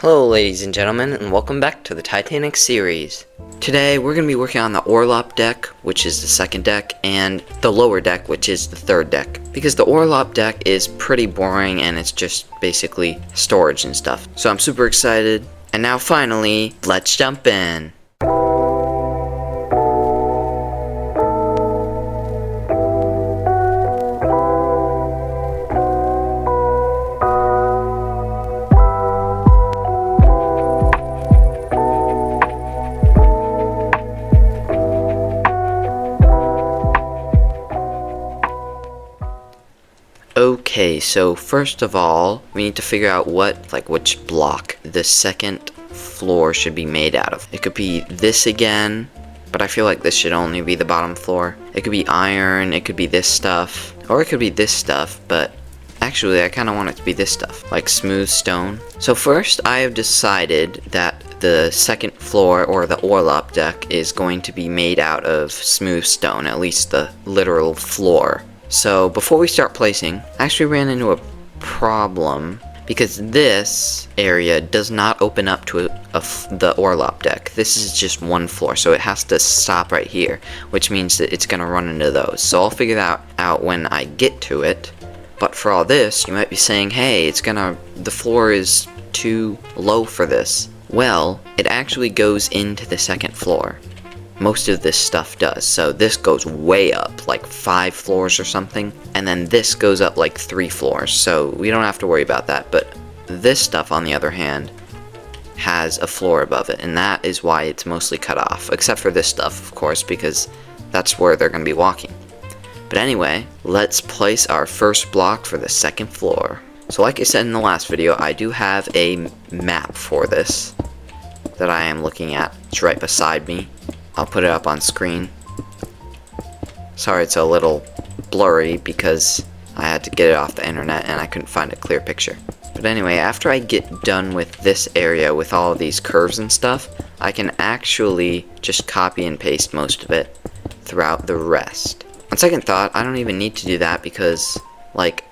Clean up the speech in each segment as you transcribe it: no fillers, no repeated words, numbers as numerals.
Hello ladies and gentlemen, and welcome back to the Titanic series. Today we're going to be working on the Orlop deck, which is the second deck, and the lower deck, which is the third deck. Because the Orlop deck is pretty boring and it's just basically storage and stuff. So I'm super excited, and now finally, let's jump in. Okay, so first of all, we need to figure out which block the second floor should be made out of. It could be this again, but I feel like this should only be the bottom floor. It could be iron, it could be this stuff, or it could be this stuff, but actually I kind of want it to be this stuff, like smooth stone. So first, I have decided that the second floor, or the Orlop deck, is going to be made out of smooth stone, at least the literal floor. So before we start placing, I actually ran into a problem because this area does not open up to the Orlop deck. This is just one floor, so it has to stop right here, which means that it's going to run into those. So I'll figure that out when I get to it. But for all this, you might be saying, hey, the floor is too low for this. Well, it actually goes into the second floor. Most of this stuff does. So this goes way up, like 5 floors or something, and then this goes up like 3 floors, so we don't have to worry about that. But this stuff, on the other hand, has a floor above it, and that is why it's mostly cut off, except for this stuff, of course, because that's where they're going to be walking. But anyway, let's place our first block for the second floor. So like I said in the last video, I do have a map for this that I am looking at. It's right beside me. I'll put it up on screen. Sorry it's a little blurry because I had to get it off the internet and I couldn't find a clear picture. But anyway, after I get done with this area with all of these curves and stuff, I can actually just copy and paste most of it throughout the rest. On second thought, I don't even need to do that because like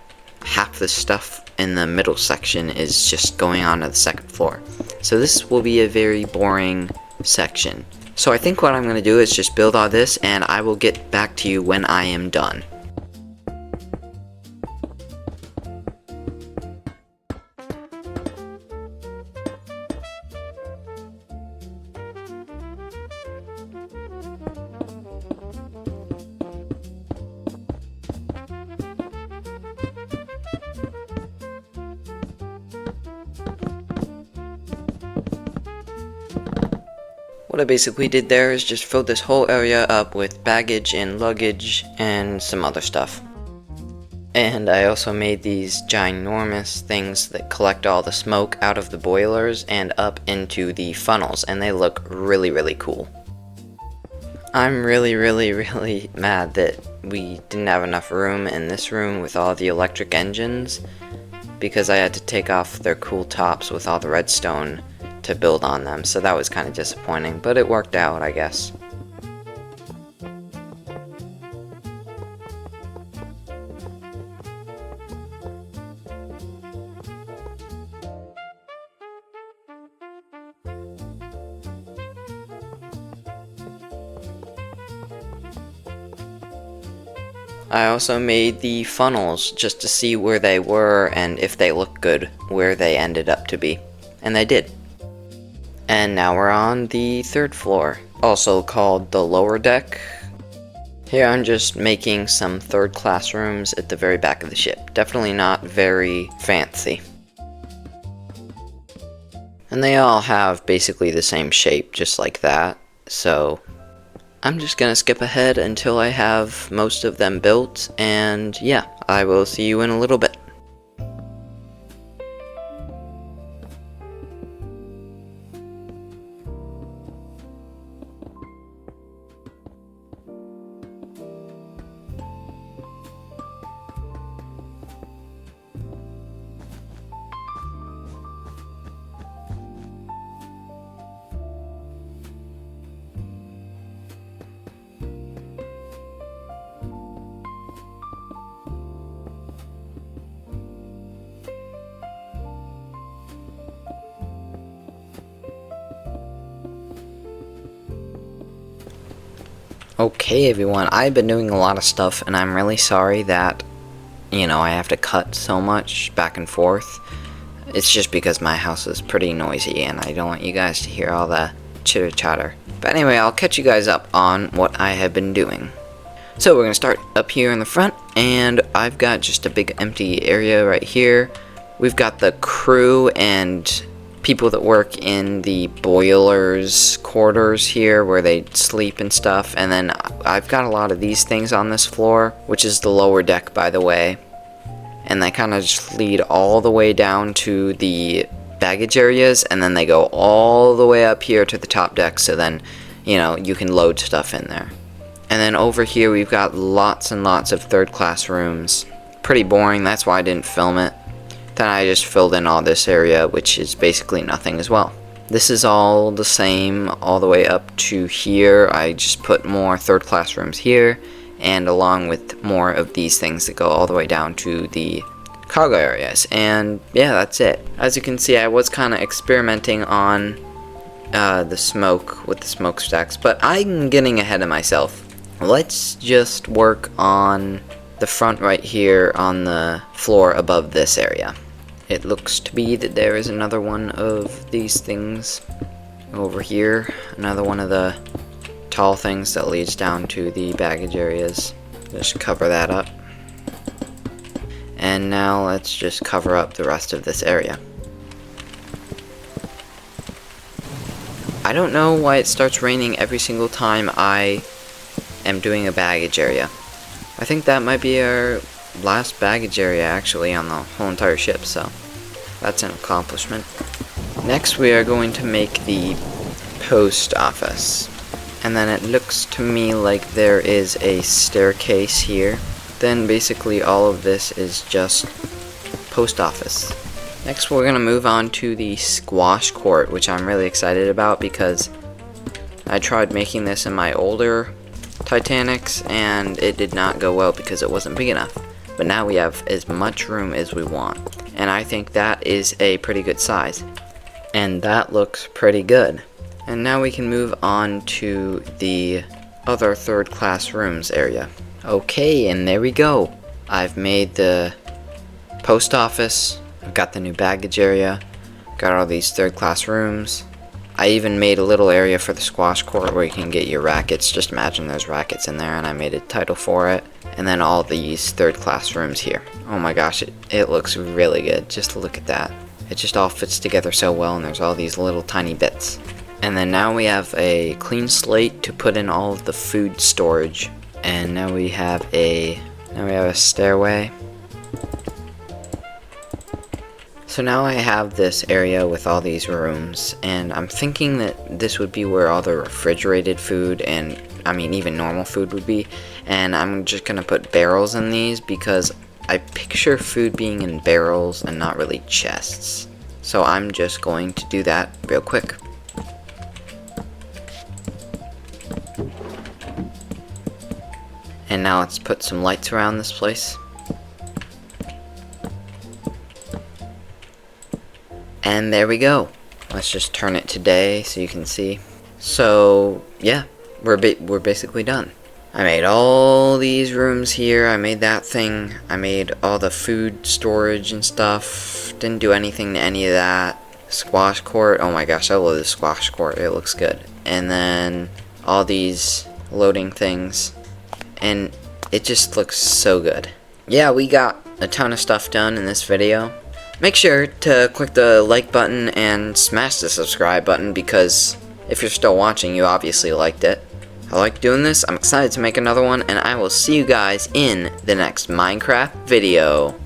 half the stuff in the middle section is just going on to the second floor. So this will be a very boring section. So I think what I'm going to do is just build all this, and I will get back to you when I am done. What I basically did there is just fill this whole area up with baggage and luggage and some other stuff. And I also made these ginormous things that collect all the smoke out of the boilers and up into the funnels, and they look really, really cool. I'm really mad that we didn't have enough room in this room with all the electric engines, because I had to take off their cool tops with all the redstone to build on them, so that was kind of disappointing, but it worked out, I guess. I also made the funnels just to see where they were and if they look good where they ended up to be, and they did. And now we're on the third floor, also called the lower deck. Here I'm just making some third class rooms at the very back of the ship. Definitely not very fancy. And they all have basically the same shape, just like that. So I'm just gonna skip ahead until I have most of them built, and yeah, I will see you in a little bit. Okay everyone, I've been doing a lot of stuff and I'm really sorry that, I have to cut so much back and forth. It's just because my house is pretty noisy and I don't want you guys to hear all the chitter chatter. But anyway, I'll catch you guys up on what I have been doing. So we're going to start up here in the front, and I've got just a big empty area right here. We've got the crew and people that work in the boilers quarters here where they sleep and stuff, and then I've got a lot of these things on this floor, which is the lower deck, by the way, and they kind of just lead all the way down to the baggage areas, and then they go all the way up here to the top deck, so then you can load stuff in there. And then over here we've got lots and lots of third class rooms. Pretty boring, that's why I didn't film it. Then I just filled in all this area, which is basically nothing as well. This is all the same all the way up to here. I just put more third class rooms here, and along with more of these things that go all the way down to the cargo areas. And yeah, that's it. As you can see, I was kind of experimenting on the smoke with the smokestacks, but I'm getting ahead of myself. Let's just work on the front right here on the floor above this area. It looks to be that there is another one of these things over here. Another one of the tall things that leads down to the baggage areas. Just cover that up. And now let's just cover up the rest of this area. I don't know why it starts raining every single time I am doing a baggage area. I think that might be our last baggage area actually on the whole entire ship, so that's an accomplishment. Next we are going to make the post office, and then it looks to me like there is a staircase here. Then basically all of this is just post office. Next we're going to move on to the squash court, which I'm really excited about because I tried making this in my older Titanics and it did not go well because it wasn't big enough. But now we have as much room as we want, and I think that is a pretty good size. And that looks pretty good. And now we can move on to the other third class rooms area. Okay, and there we go. I've made the post office, I've got the new baggage area, got all these third class rooms. I even made a little area for the squash court where you can get your rackets. Just imagine there's rackets in there, and I made a title for it. And then all these third class rooms here. Oh my gosh, it looks really good. Just look at that. It just all fits together so well, and there's all these little tiny bits. And then now we have a clean slate to put in all of the food storage. And now we have a stairway. So now I have this area with all these rooms, and I'm thinking that this would be where all the refrigerated food and, even normal food would be. And I'm just gonna put barrels in these because I picture food being in barrels and not really chests. So I'm just going to do that real quick. And now let's put some lights around this place. And there we go. Let's just turn it to day so you can see. So yeah, we're basically done. I made all these rooms here. I made that thing. I made all the food storage and stuff. Didn't do anything to any of that. Squash court. Oh my gosh, I love the squash court. It looks good. And then all these loading things. And it just looks so good. Yeah, we got a ton of stuff done in this video. Make sure to click the like button and smash the subscribe button because if you're still watching, you obviously liked it. I like doing this, I'm excited to make another one, and I will see you guys in the next Minecraft video.